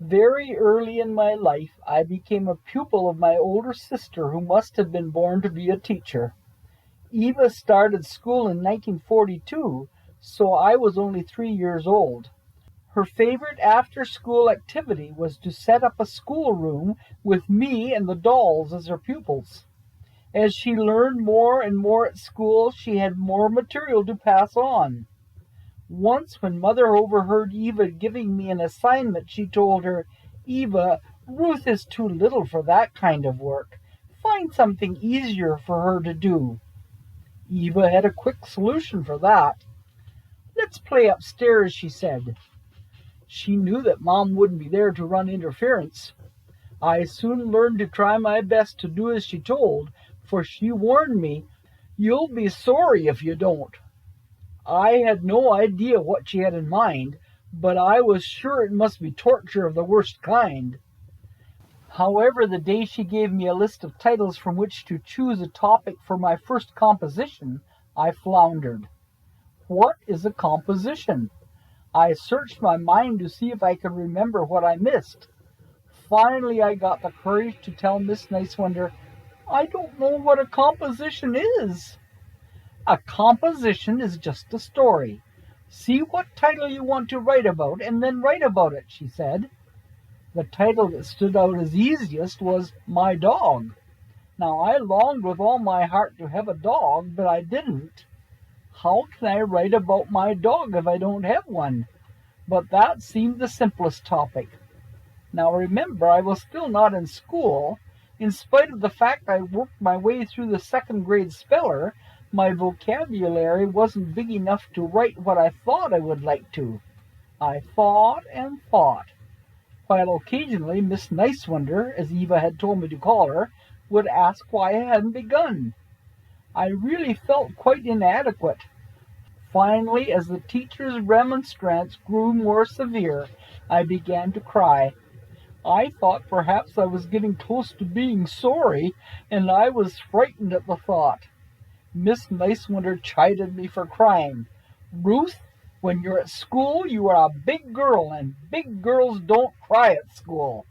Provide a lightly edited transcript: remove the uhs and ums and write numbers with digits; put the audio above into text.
Very early in my life, I became a pupil of my older sister who must have been born to be a teacher. Eva started school in 1942, so I was only 3 years old. Her favorite after-school activity was to set up a schoolroom with me and the dolls as her pupils. As she learned more and more at school, she had more material to pass on. Once, when Mother overheard Eva giving me an assignment, she told her, "Eva, Ruth is too little for that kind of work. Find something easier for her to do." Eva had a quick solution for that. "Let's play upstairs," she said. She knew that Mom wouldn't be there to run interference. I soon learned to try my best to do as she told, for she warned me, "You'll be sorry if you don't." I had no idea what she had in mind, but I was sure it must be torture of the worst kind. However, the day she gave me a list of titles from which to choose a topic for my first composition, I floundered. What is a composition? I searched my mind to see if I could remember what I missed. Finally, I got the courage to tell Miss Nicewonder, "I don't know what a composition is." "A composition is just a story. See what title you want to write about, and then write about it," she said. The title that stood out as easiest was "My Dog." Now, I longed with all my heart to have a dog, but I didn't. How can I write about my dog if I don't have one? But that seemed the simplest topic. Now remember, I was still not in school. In spite of the fact I worked my way through the second grade speller, my vocabulary wasn't big enough to write what I thought I would like to. I thought and thought, while occasionally Miss Nicewonder, as Eva had told me to call her, would ask why I hadn't begun. I really felt quite inadequate. Finally, as the teacher's remonstrance grew more severe, I began to cry. I thought perhaps I was getting close to being sorry, and I was frightened at the thought. Miss Nicewonder chided me for crying. "Ruth, when you're at school, you are a big girl, and big girls don't cry at school."